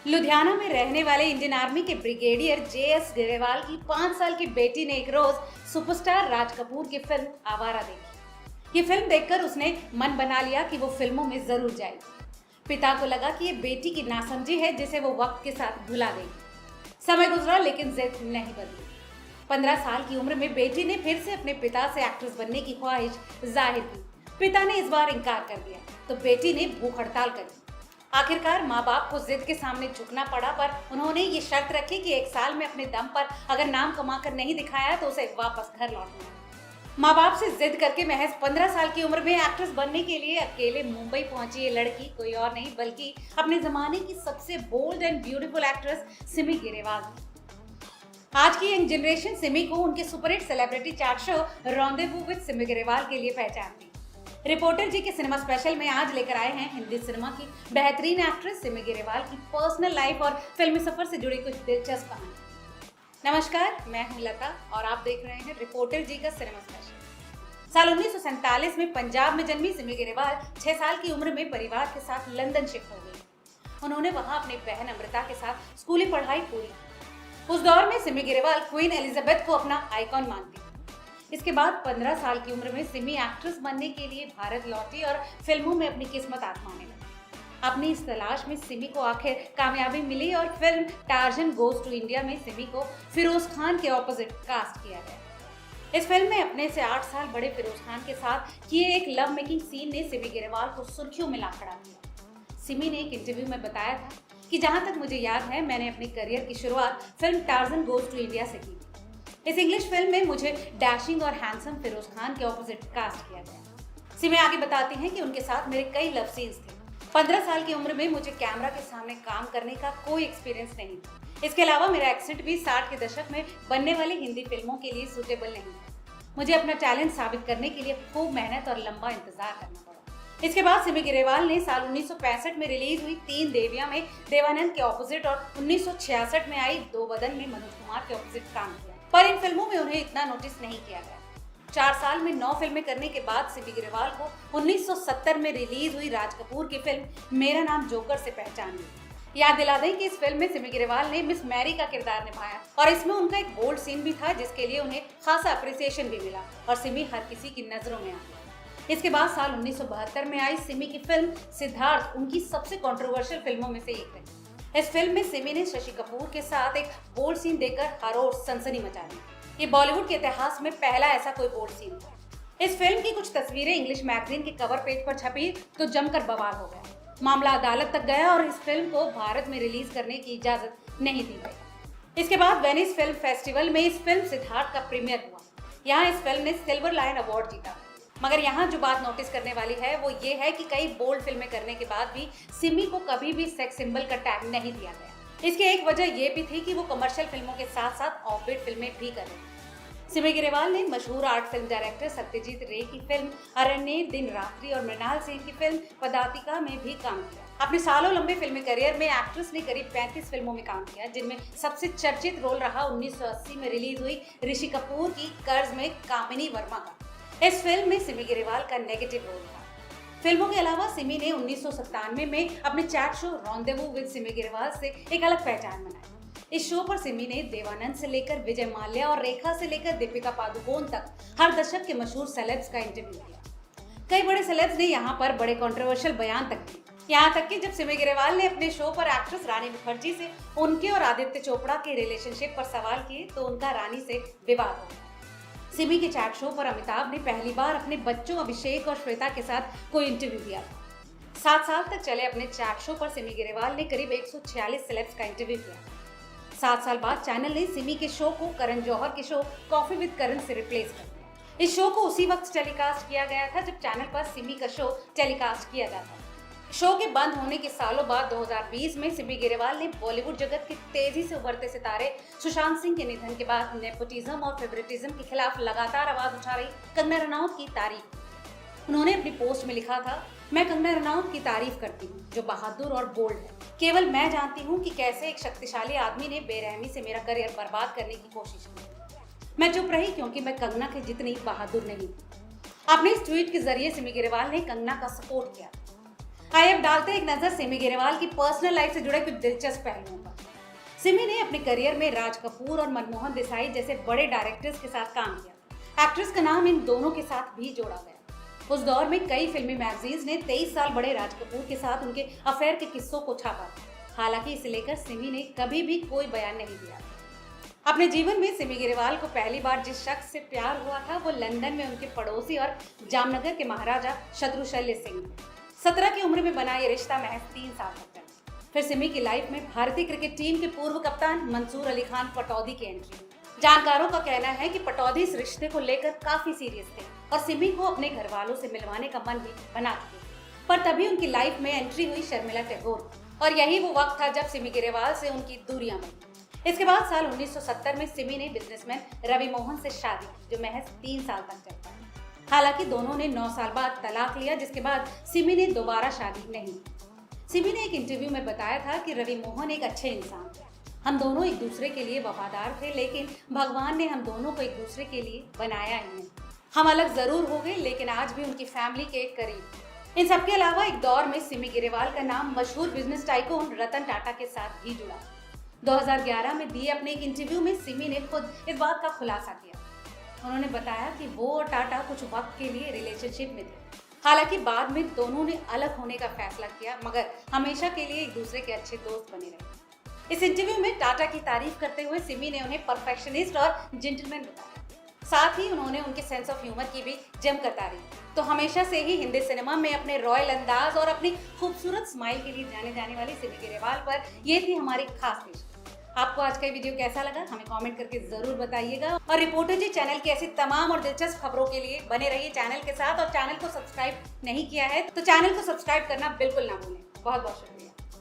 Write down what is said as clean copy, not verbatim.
लुधियाना में रहने वाले इंडियन आर्मी के ब्रिगेडियर जेएस ग्रेवाल की 5 साल की बेटी ने एक रोज सुपरस्टार राज कपूर की फिल्म आवारा देखी। ये फिल्म देखकर उसने मन बना लिया कि वो फिल्मों में जरूर जाएगी। पिता को लगा कि ये बेटी की नासमझी है जिसे वो वक्त के साथ भुला देगी। समय गुजरा लेकिन जिद नहीं बदली। 15 साल की उम्र में बेटी ने फिर से अपने पिता से एक्ट्रेस बनने की ख्वाहिश जाहिर की। पिता ने इस बार इनकार कर दिया तो बेटी ने भूख हड़ताल कर दी। आखिरकार माँ बाप को जिद के सामने झुकना पड़ा, पर उन्होंने ये शर्त रखी कि 1 साल में अपने दम पर अगर नाम कमाकर नहीं दिखाया तो उसे वापस घर लौटना है। माँ बाप से जिद करके महज 15 साल की उम्र में एक्ट्रेस बनने के लिए अकेले मुंबई पहुंची ये लड़की कोई और नहीं बल्कि अपने जमाने की सबसे bold and beautiful actress Simi Grewal थी। आज की यंग जनरेशन सिमी को उनके superhit celebrity chat show rendezvous with Simi Grewal के लिए पहचानती। रिपोर्टर जी के सिनेमा स्पेशल में आज लेकर आए हैं हिंदी सिनेमा की बेहतरीन एक्ट्रेस सिमी ग्रेवाल की पर्सनल लाइफ और फिल्मी सफर से जुड़ी कुछ दिलचस्प कहानी। नमस्कार, मैं हूं लता और आप देख रहे हैं रिपोर्टर जी का सिनेमा स्पेशल। साल 1947 में पंजाब में जन्मी सिमी ग्रेवाल 6 साल की उम्र में परिवार के साथ लंदन शिफ्ट हो गई। उन्होंने वहां अपनी बहन अमृता के साथ स्कूली पढ़ाई पूरी की। उस दौर में सिमी ग्रेवाल क्वीन एलिजाबेथ को अपना आइकॉन मानती। इसके बाद 15 साल की उम्र में सिमी एक्ट्रेस बनने के लिए भारत लौटी और फिल्मों में अपनी किस्मत आजमाने लगी। अपनी इस तलाश में सिमी को आखिर कामयाबी मिली और film Tarzan goes to India में सिमी को फिरोज खान के ऑपोजिट कास्ट किया गया। इस फिल्म में अपने से 8 साल बड़े फिरोज खान के साथ किए एक लव मेकिंग सीन ने सिमी ग्रेवाल को सुर्खियों में ला खड़ा किया। सिमी ने एक इंटरव्यू में बताया था कि जहां तक मुझे याद है मैंने अपने करियर की शुरुआत film Tarzan goes to India से की। इस इंग्लिश फिल्म में मुझे डैशिंग और हैंडसम फिरोज खान के ऑपोजिट कास्ट किया गया। सिमी आगे बताती हैं कि उनके साथ मेरे कई लव सीन्स थे। 15 साल की उम्र में मुझे कैमरा के सामने काम करने का कोई एक्सपीरियंस नहीं था। इसके अलावा मेरा एक्सेंट भी 60 के दशक में बनने वाली हिंदी फिल्मों के लिए सूटेबल नहीं था। मुझे अपना टैलेंट साबित करने के लिए खूब मेहनत और लंबा इंतजार करना पड़ा। इसके बाद सिमी ग्रेवाल ने साल 1965 में रिलीज हुई 3 देवियां में देवानंद के ऑपोजिट और 1966 में आई 2 बदन में मनोज कुमार के ऑपोजिट काम किया, पर इन फिल्मों में उन्हें इतना नोटिस नहीं किया गया। 4 साल में 9 फिल्में करने के बाद सिमी ग्रेवाल को 1970 में रिलीज हुई राज कपूर की फिल्म मेरा नाम जोकर से पहचान मिली। याद दिला दें कि इस फिल्म में सिमी ग्रेवाल ने मिस मैरी का किरदार निभाया और इसमें उनका एक बोल्ड सीन भी था जिसके लिए उन्हें खासा अप्रिसिएशन भी मिला और सिमी हर किसी की नजरों में आ गई। इसके बाद साल 1972 में आई सिमी की फिल्म सिद्धार्थ उनकी सबसे कंट्रोवर्शियल फिल्मों में से एक रही। इस फिल्म में सिमी ने शशि कपूर के साथ एक बोल्ड सीन देकर हर ओर सनसनी मचा दी। ये बॉलीवुड के इतिहास में पहला ऐसा कोई बोल्ड सीन था। इस फिल्म की कुछ तस्वीरें इंग्लिश मैगजीन के कवर पेज पर छपी तो जमकर बवाल हो गया। मामला अदालत तक गया और इस फिल्म को भारत में रिलीज करने की इजाजत नहीं दी गई। इसके बाद वेनिस फिल्म फेस्टिवल में इस फिल्म सिद्धार्थ का प्रीमियर हुआ। यहाँ इस फिल्म ने सिल्वर लायन अवार्ड जीता। मगर यहाँ जो बात नोटिस करने वाली है वो ये है कि कई बोल्ड फिल्में करने के बाद भी सिमी को कभी भी सेक्स सिंबल का टैग नहीं दिया गया। इसकी एक वजह ये भी थी कि वो कमर्शियल फिल्मों के साथ साथ ऑफ बीट फिल्में भी कर रही थी। सिमी ग्रेवाल ने मशहूर आर्ट फिल्म डायरेक्टर सत्यजीत रे की फिल्म अरण्य दिन रात्रि और मृणाल सेन की फिल्म पदातिका में भी काम किया। अपने सालों लंबे फिल्मी करियर में एक्ट्रेस ने करीब 35 फिल्मों में काम किया, जिनमें सबसे चर्चित रोल रहा 1980 में रिलीज हुई ऋषि कपूर की कर्ज में कामिनी वर्मा का। इस फिल्म में सिमी ग्रेवाल का नेगेटिव रोल था। फिल्मों के अलावा सिमी ने 1997 में अपने chat show rendezvous with Simi Grewal से एक अलग पहचान बनाई। इस शो पर सिमी ने देवानंद से लेकर विजय माल्या और रेखा से लेकर दीपिका पादुकोण तक हर दशक के मशहूर सेलेब्स का इंटरव्यू किया। कई बड़े सेलेब्स ने यहाँ पर बड़े कंट्रोवर्शियल बयान तक दिए। यहाँ तक कि जब सिमी ग्रेवाल ने अपने शो पर एक्ट्रेस रानी मुखर्जी से उनके और आदित्य चोपड़ा के रिलेशनशिप पर सवाल किए तो उनका रानी से विवाद हो गया। सिमी के चैट शो पर अमिताभ ने पहली बार अपने बच्चों अभिषेक और श्वेता के साथ कोई इंटरव्यू दिया था। 7 साल तक चले अपने चैट शो पर सिमी ग्रेवाल ने करीब 146 सेलेब्स का इंटरव्यू किया। 7 साल बाद चैनल ने सिमी के शो को करण जौहर के शो कॉफी विद करण से रिप्लेस कर दिया। इस शो को उसी वक्त टेलीकास्ट किया गया था जब चैनल पर सिमी का शो टेलीकास्ट किया जाता। शो के बंद होने के सालों बाद 2020 में सिमी ग्रेवाल ने बॉलीवुड जगत के तेजी से उभरते सितारे सुशांत सिंह के निधन के बाद नेपोटिज्म और फेवरेटिज्म के खिलाफ लगातार आवाज उठा रही कंगना रनौत की तारीफ। उन्होंने अपनी पोस्ट में लिखा था, मैं कंगना रनौत की तारीफ करती हूँ जो बहादुर और बोल्ड है। केवल मैं जानती हूँ कि कैसे एक शक्तिशाली आदमी ने बेरहमी से मेरा करियर बर्बाद करने की कोशिश की। मैं चुप रही क्योंकि मैं कंगना के जितनी बहादुर नहीं। अपने इस ट्वीट के जरिए सिमी ग्रेवाल ने कंगना का सपोर्ट किया। आइए अब डालते हैं एक नजर सिमी ग्रेवाल की पर्सनल लाइफ से जुड़े कुछ दिलचस्प पहलुओं पर। सिमी ने अपने करियर में राज कपूर और मनमोहन देसाई जैसे बड़े डायरेक्टर्स के साथ काम किया। एक्ट्रेस का नाम इन दोनों के साथ भी जोड़ा गया। उस दौर में कई फिल्मी मैगजीन्स ने 23 साल बड़े राज कपूर के साथ उनके अफेयर के किस्सों को छापा। हालांकि इसे लेकर सिमी ने कभी भी कोई बयान नहीं दिया। अपने जीवन में सिमी ग्रेवाल को पहली बार जिस शख्स से प्यार हुआ था वो लंदन में उनके पड़ोसी और जामनगर के महाराजा शत्रुशल्य सिंह। 17 की उम्र में बना ये रिश्ता महज 3 साल तक चला। फिर सिमी की लाइफ में भारतीय क्रिकेट टीम के पूर्व कप्तान मंसूर अली खान पटौदी की एंट्री। जानकारों का कहना है कि पटौदी इस रिश्ते को लेकर काफी सीरियस थे और सिमी को अपने घर वालों से मिलवाने का मन भी बना चुके थे। पर तभी उनकी लाइफ में एंट्री हुई शर्मिला टैगोर और यही वो वक्त था जब सिमी ग्रेवाल से उनकी दूरियां बनी। इसके बाद साल 1970 में सिमी ने बिजनेसमैन रवि मोहन से शादी की, जो महज 3 साल तक चल पाई। हालांकि दोनों ने 9 साल बाद तलाक लिया, जिसके बाद सिमी ने दोबारा शादी नहीं की। सिमी ने एक इंटरव्यू में बताया था कि रवि मोहन एक अच्छे इंसान थे। हम दोनों एक दूसरे के लिए वफादार थे, लेकिन भगवान ने हम दोनों को एक दूसरे के लिए बनाया ही नहीं। हम अलग जरूर हो गए, लेकिन आज भी उनकी फैमिली के करीब। इन सबके अलावा एक दौर में सिमी ग्रेवाल का नाम मशहूर बिजनेस टाइकून रतन टाटा के साथ भी जुड़ा। 2011 में दिए अपने एक इंटरव्यू में सिमी ने खुद इस बात का खुलासा किया। उन्होंने बताया कि वो और टाटा कुछ वक्त के लिए रिलेशनशिप में थे। हालांकि बाद में दोनों ने अलग होने का फैसला किया, मगर हमेशा के लिए एक दूसरे के अच्छे दोस्त बने रहे। इस इंटरव्यू में टाटा की तारीफ करते हुए सिमी ने उन्हें परफेक्शनिस्ट और जेंटलमैन बताया। साथ ही उन्होंने उनके सेंस ऑफ ह्यूमर की भी जमकर तारीफ। तो हमेशा से ही हिंदी सिनेमा में अपने रॉयल अंदाज और अपनी खूबसूरत स्माइल के लिए जाने जाने वाली सिमी ग्रेवाल पर ये थी हमारी खास पेश। आपको आज का वीडियो कैसा लगा हमें कमेंट करके जरूर बताइएगा और रिपोर्टर जी चैनल की ऐसी तमाम और दिलचस्प खबरों के लिए बने रहिए चैनल के साथ। और चैनल को सब्सक्राइब नहीं किया है तो चैनल को सब्सक्राइब करना बिल्कुल ना भूलें। बहुत बहुत शुक्रिया।